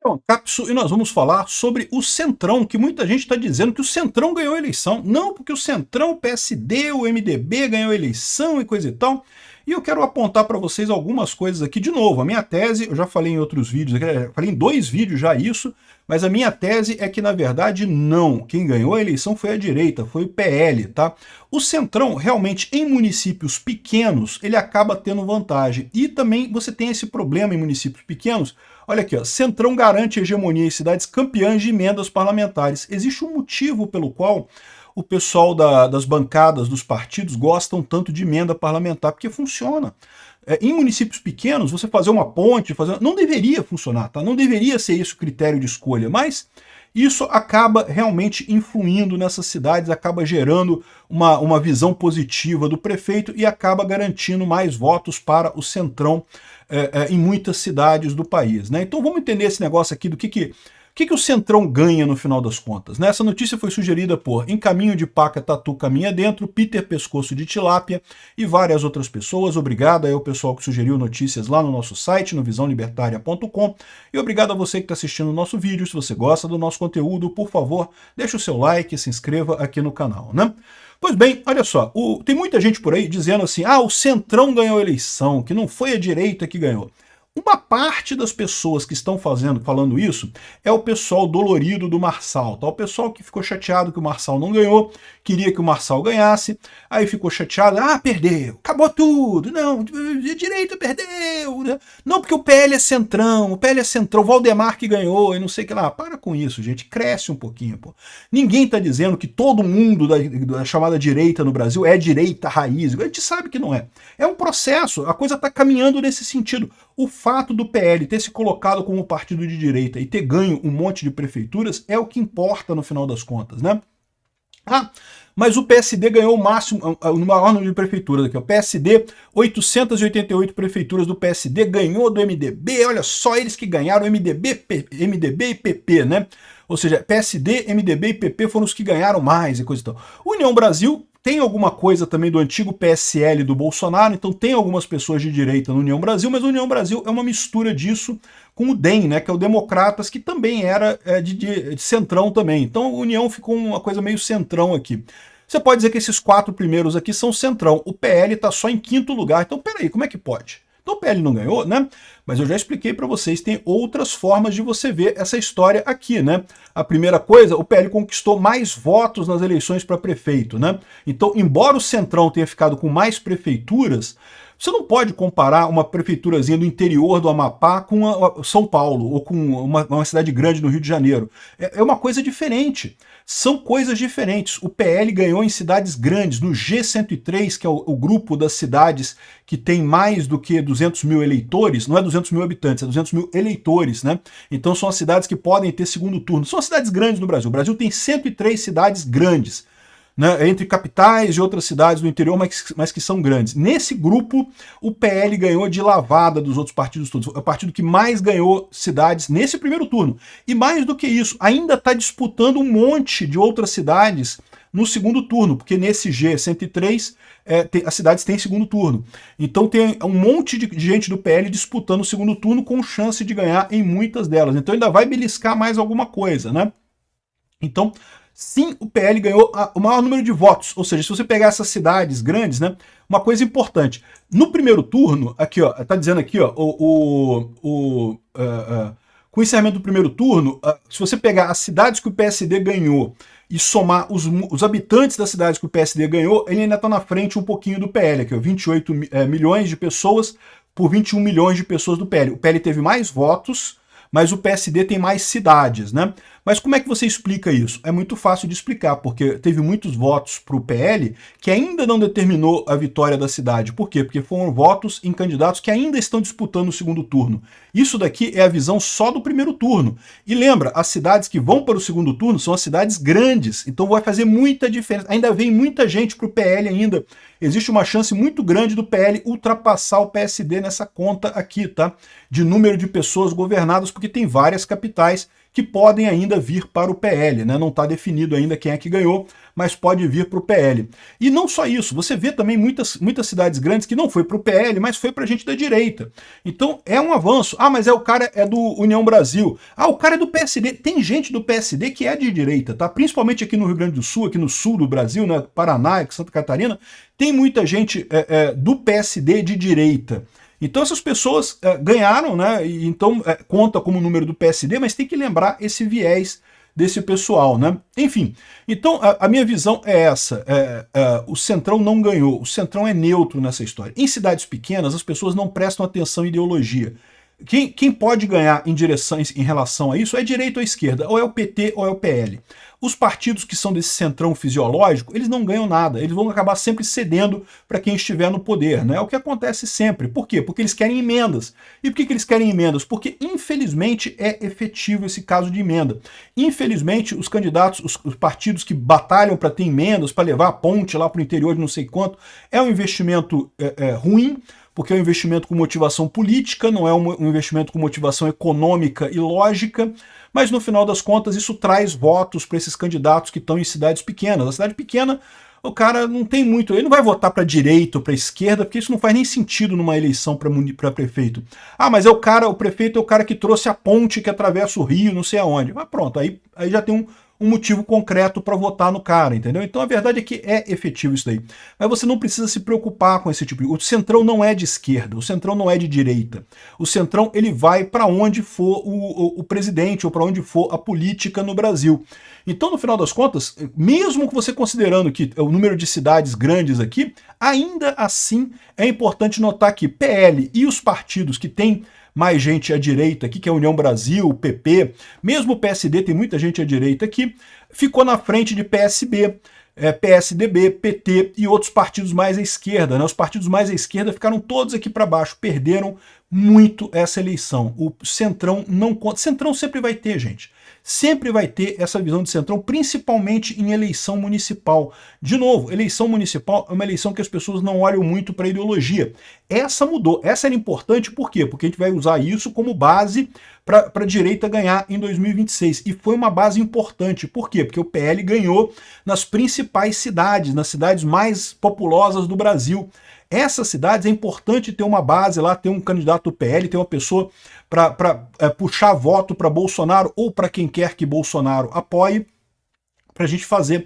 Então, Capsu, e nós vamos falar sobre o Centrão, que muita gente está dizendo que o Centrão ganhou a eleição. Não, porque o Centrão, o PSD, o MDB ganhou a eleição e coisa e tal. E eu quero apontar para vocês algumas coisas aqui. De novo, a minha tese, eu já falei em outros vídeos, falei em 2 vídeos já isso, mas a minha tese é que, na verdade, não. Quem ganhou a eleição foi a direita, foi o PL, tá? O Centrão, realmente, em municípios pequenos, ele acaba tendo vantagem. E também você tem esse problema em municípios pequenos. Olha aqui, ó, Centrão garante hegemonia em cidades campeãs de emendas parlamentares. Existe um motivo pelo qual o pessoal das bancadas dos partidos gostam tanto de emenda parlamentar, porque funciona. Em municípios pequenos, você fazer uma ponte, não deveria funcionar, tá? Não deveria ser esse o critério de escolha, mas isso acaba realmente influindo nessas cidades, acaba gerando uma visão positiva do prefeito e acaba garantindo mais votos para o Centrão em muitas cidades do país, né? Então vamos entender esse negócio aqui do que o Centrão ganha no final das contas, né? Essa notícia foi sugerida por Em Caminho de Paca Tatu Caminha Dentro, Peter Pescoço de Tilápia e várias outras pessoas. Obrigado aí ao pessoal que sugeriu notícias lá no nosso site, no visãolibertaria.com, e obrigado a você que está assistindo o nosso vídeo. Se você gosta do nosso conteúdo, por favor, deixe o seu like e se inscreva aqui no canal, né? Pois bem, olha só, tem muita gente por aí dizendo assim, o Centrão ganhou a eleição, que não foi a direita que ganhou. Uma parte das pessoas que estão falando isso é o pessoal dolorido do Marçal, tá? O pessoal que ficou chateado que o Marçal não ganhou, queria que o Marçal ganhasse, aí ficou chateado, perdeu, acabou tudo, não, a direita perdeu, né? Não, porque o PL é centrão, o Valdemar que ganhou, e não sei o que lá. Para com isso, gente, cresce um pouquinho, pô. Ninguém tá dizendo que todo mundo da chamada direita no Brasil é direita raiz, a gente sabe que não é. É um processo, a coisa tá caminhando nesse sentido. O fato do PL ter se colocado como partido de direita e ter ganho um monte de prefeituras é o que importa no final das contas, né? Mas o PSD ganhou o máximo, o maior número de prefeituras aqui. O PSD, 888 prefeituras do PSD, ganhou do MDB, olha só, eles que ganharam, MDB e PP, né? Ou seja, PSD, MDB e PP foram os que ganharam mais e coisa e tal. União Brasil tem alguma coisa também do antigo PSL do Bolsonaro, então tem algumas pessoas de direita no União Brasil, mas o União Brasil é uma mistura disso com o DEM, né, que é o Democratas, que também era de centrão também. Então a União ficou uma coisa meio centrão aqui. Você pode dizer que esses 4 primeiros aqui são centrão. O PL está só em 5º lugar. Então peraí, como é que pode? Então o PL não ganhou, né? Mas eu já expliquei para vocês, tem outras formas de você ver essa história aqui, né? A primeira coisa, o PL conquistou mais votos nas eleições para prefeito, né? Então, embora o Centrão tenha ficado com mais prefeituras, você não pode comparar uma prefeiturazinha do interior do Amapá com São Paulo ou com uma cidade grande no Rio de Janeiro. É uma coisa diferente. São coisas diferentes. O PL ganhou em cidades grandes, no G103, que é o grupo das cidades que tem mais do que 200 mil eleitores, não é 200 mil habitantes, é 200 mil eleitores, né? Então são as cidades que podem ter segundo turno. São as cidades grandes no Brasil. O Brasil tem 103 cidades grandes, né, entre capitais e outras cidades do interior, mas que são grandes. Nesse grupo, o PL ganhou de lavada dos outros partidos todos. É o partido que mais ganhou cidades nesse primeiro turno. E mais do que isso, ainda está disputando um monte de outras cidades no segundo turno, porque nesse G103 as cidades têm segundo turno. Então tem um monte de gente do PL disputando o segundo turno com chance de ganhar em muitas delas. Então ainda vai beliscar mais alguma coisa, né? Então, sim, o PL ganhou o maior número de votos, ou seja, se você pegar essas cidades grandes, né, uma coisa importante, no primeiro turno, aqui ó, tá dizendo aqui ó, com o encerramento do primeiro turno, se você pegar as cidades que o PSD ganhou e somar os habitantes das cidades que o PSD ganhou, ele ainda está na frente um pouquinho do PL, aqui ó, 28 milhões de pessoas por 21 milhões de pessoas do PL. O PL teve mais votos, mas o PSD tem mais cidades, né? Mas como é que você explica isso? É muito fácil de explicar, porque teve muitos votos para o PL que ainda não determinou a vitória da cidade. Por quê? Porque foram votos em candidatos que ainda estão disputando o segundo turno. Isso daqui é a visão só do primeiro turno. E lembra, as cidades que vão para o segundo turno são as cidades grandes, então vai fazer muita diferença. Ainda vem muita gente para o PL ainda. Existe uma chance muito grande do PL ultrapassar o PSD nessa conta aqui, tá? De número de pessoas governadas, porque tem várias capitais que podem ainda vir para o PL, né? Não está definido ainda quem é que ganhou, mas pode vir para o PL. E não só isso, você vê também muitas cidades grandes que não foi para o PL, mas foi para gente da direita. Então é um avanço. Ah, mas o cara é do União Brasil. Ah, o cara é do PSD. Tem gente do PSD que é de direita, tá? Principalmente aqui no Rio Grande do Sul, aqui no sul do Brasil, né? Paraná, Santa Catarina, tem muita gente do PSD de direita. Então essas pessoas ganharam, né? E então conta como número do PSD, mas tem que lembrar esse viés desse pessoal, né? Enfim, então a minha visão é essa, o Centrão não ganhou, o Centrão é neutro nessa história. Em cidades pequenas, as pessoas não prestam atenção em ideologia. Quem pode ganhar em relação a isso é direita ou esquerda, ou é o PT ou é o PL. Os partidos que são desse centrão fisiológico, eles não ganham nada, eles vão acabar sempre cedendo para quem estiver no poder, né? É o que acontece sempre. Por quê? Porque eles querem emendas. E por que eles querem emendas? Porque, infelizmente, é efetivo esse caso de emenda. Infelizmente, os candidatos, os partidos que batalham para ter emendas, para levar a ponte lá para o interior de não sei quanto, é um investimento ruim, porque é um investimento com motivação política, não é um investimento com motivação econômica e lógica, mas no final das contas isso traz votos para esses candidatos que estão em cidades pequenas. A cidade pequena, o cara não tem muito, ele não vai votar para a direita ou para a esquerda, porque isso não faz nem sentido numa eleição para prefeito. Ah, mas o prefeito é o cara que trouxe a ponte que atravessa o rio, não sei aonde. Mas pronto, aí já tem um motivo concreto para votar no cara, entendeu? Então a verdade é que é efetivo isso daí. Mas você não precisa se preocupar com esse tipo de... O Centrão não é de esquerda, o Centrão não é de direita. O Centrão, ele vai para onde for o presidente ou para onde for a política no Brasil. Então, no final das contas, mesmo que você considerando que o número de cidades grandes aqui, ainda assim é importante notar que PL e os partidos que têm mais gente à direita aqui, que é a União Brasil, o PP, mesmo o PSD tem muita gente à direita aqui, ficou na frente de PSB, PSDB, PT e outros partidos mais à esquerda, né? Os partidos mais à esquerda ficaram todos aqui para baixo, perderam muito essa eleição. O Centrão não conta. Centrão sempre vai ter, gente. Sempre vai ter essa visão de Centrão, principalmente em eleição municipal. De novo, eleição municipal é uma eleição que as pessoas não olham muito para a ideologia. Essa mudou. Essa era importante por quê? Porque a gente vai usar isso como base para a direita ganhar em 2026. E foi uma base importante. Por quê? Porque o PL ganhou nas principais cidades, nas cidades mais populosas do Brasil. Essas cidades é importante ter uma base lá, ter um candidato do PL, ter uma pessoa para puxar voto para Bolsonaro ou para quem quer que Bolsonaro apoie, para a gente fazer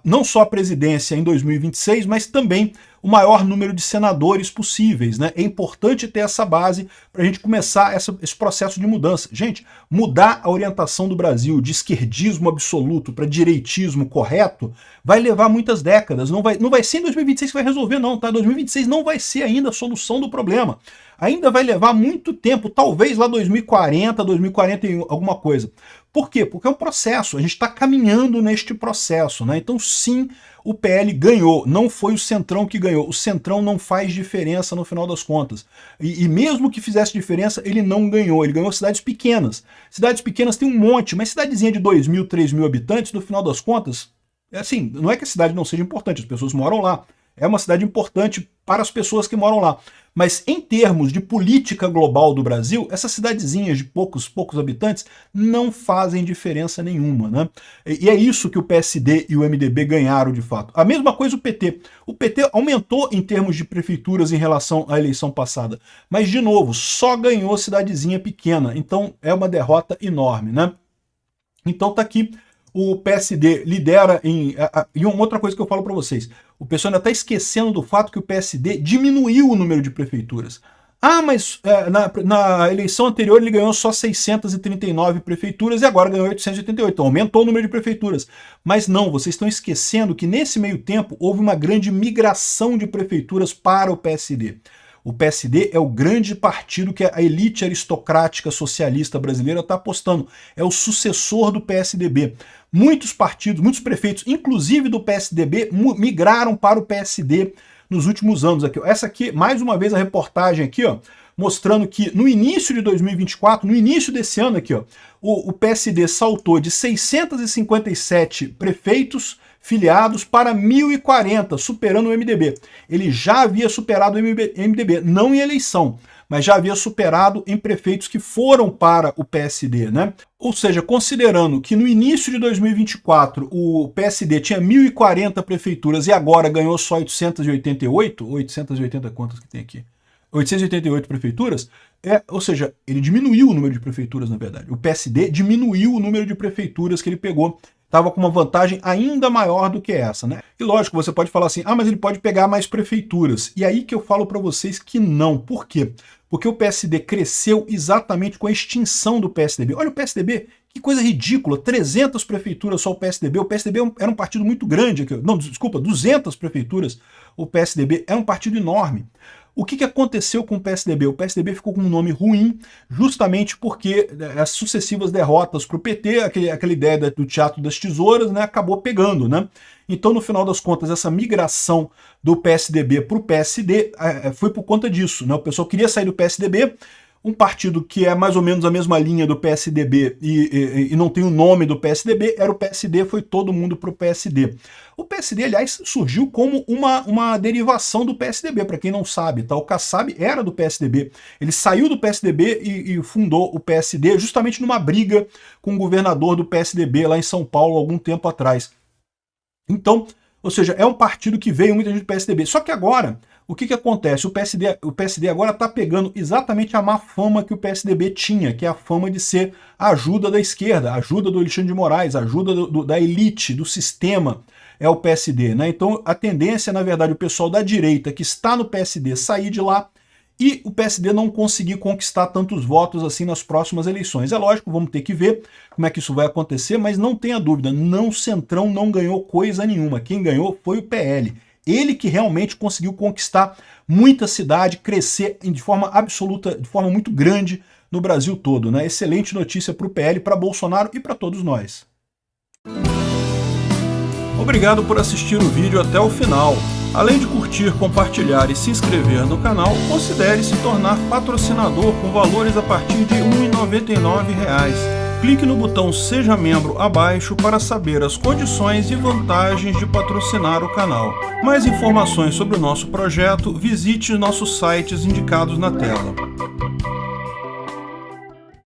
não só a presidência em 2026, mas também o maior número de senadores possíveis, né? É importante ter essa base para a gente começar esse processo de mudança. Gente, mudar a orientação do Brasil de esquerdismo absoluto para direitismo correto vai levar muitas décadas. Não vai ser em 2026 que vai resolver, não, tá? 2026 não vai ser ainda a solução do problema. Ainda vai levar muito tempo, talvez lá 2040, 2041, alguma coisa. Por quê? Porque é um processo, a gente está caminhando neste processo, né? Então sim, o PL ganhou, não foi o Centrão que ganhou. O Centrão não faz diferença no final das contas. E mesmo que fizesse diferença, ele não ganhou. Ele ganhou cidades pequenas. Cidades pequenas tem um monte, mas cidadezinha de 2.000, 3.000 habitantes, no final das contas, assim, não é que a cidade não seja importante, as pessoas moram lá. É uma cidade importante para as pessoas que moram lá. Mas em termos de política global do Brasil, essas cidadezinhas de poucos habitantes não fazem diferença nenhuma, né? E é isso que o PSD e o MDB ganharam de fato. A mesma coisa o PT. O PT aumentou em termos de prefeituras em relação à eleição passada. Mas, de novo, só ganhou cidadezinha pequena. Então é uma derrota enorme, né? Então tá aqui. O PSD lidera e uma outra coisa que eu falo para vocês, o pessoal ainda está esquecendo do fato que o PSD diminuiu o número de prefeituras. Ah, mas na eleição anterior ele ganhou só 639 prefeituras e agora ganhou 888, então aumentou o número de prefeituras. Mas não, vocês estão esquecendo que nesse meio tempo houve uma grande migração de prefeituras para o PSD. O PSD é o grande partido que a elite aristocrática socialista brasileira está apostando. É o sucessor do PSDB. Muitos partidos, muitos prefeitos, inclusive do PSDB, migraram para o PSD nos últimos anos. Aqui, ó. Essa aqui, mais uma vez, a reportagem aqui, ó, mostrando que no início de 2024, no início desse ano aqui, ó, o PSD saltou de 657 prefeitos filiados para 1.040, superando o MDB. Ele já havia superado o MDB, não em eleição, mas já havia superado em prefeitos que foram para o PSD, né? Ou seja, considerando que no início de 2024 o PSD tinha 1.040 prefeituras e agora ganhou só 888, 880 quantas que tem aqui? 888 prefeituras, ou seja, ele diminuiu o número de prefeituras, na verdade. O PSD diminuiu o número de prefeituras que ele pegou. Estava com uma vantagem ainda maior do que essa, né? E lógico, você pode falar assim, mas ele pode pegar mais prefeituras. E aí que eu falo para vocês que não. Por quê? Porque o PSD cresceu exatamente com a extinção do PSDB. Olha o PSDB, que coisa ridícula, 300 prefeituras só o PSDB. O PSDB era um partido muito grande. Não, desculpa, 200 prefeituras. O PSDB é um partido enorme. O que aconteceu com o PSDB? O PSDB ficou com um nome ruim justamente porque as sucessivas derrotas para o PT, aquela ideia do teatro das tesouras, né, acabou pegando, né? Então, no final das contas, essa migração do PSDB para o PSD foi por conta disso, né? O pessoal queria sair do PSDB, um partido que é mais ou menos a mesma linha do PSDB e não tem o nome do PSDB, era o PSD, foi todo mundo para o PSD. O PSD, aliás, surgiu como uma derivação do PSDB, para quem não sabe, tá? O Kassab era do PSDB, ele saiu do PSDB e fundou o PSD justamente numa briga com o governador do PSDB lá em São Paulo, algum tempo atrás. Então, ou seja, é um partido que veio muita gente do PSDB. Só que agora, o que acontece? O PSD agora está pegando exatamente a má fama que o PSDB tinha, que é a fama de ser a ajuda da esquerda, a ajuda do Alexandre de Moraes, a ajuda da elite, do sistema, é o PSD, né? Então a tendência, na verdade, o pessoal da direita que está no PSD sair de lá e o PSD não conseguir conquistar tantos votos assim nas próximas eleições. É lógico, vamos ter que ver como é que isso vai acontecer, mas não tenha dúvida, o Centrão não ganhou coisa nenhuma. Quem ganhou foi o PL. Ele que realmente conseguiu conquistar muita cidade, crescer de forma absoluta, de forma muito grande no Brasil todo, né? Excelente notícia para o PL, para Bolsonaro e para todos nós. Obrigado por assistir o vídeo até o final. Além de curtir, compartilhar e se inscrever no canal, considere se tornar patrocinador com valores a partir de R$ 1,99. Clique no botão Seja Membro abaixo para saber as condições e vantagens de patrocinar o canal. Mais informações sobre o nosso projeto, visite nossos sites indicados na tela.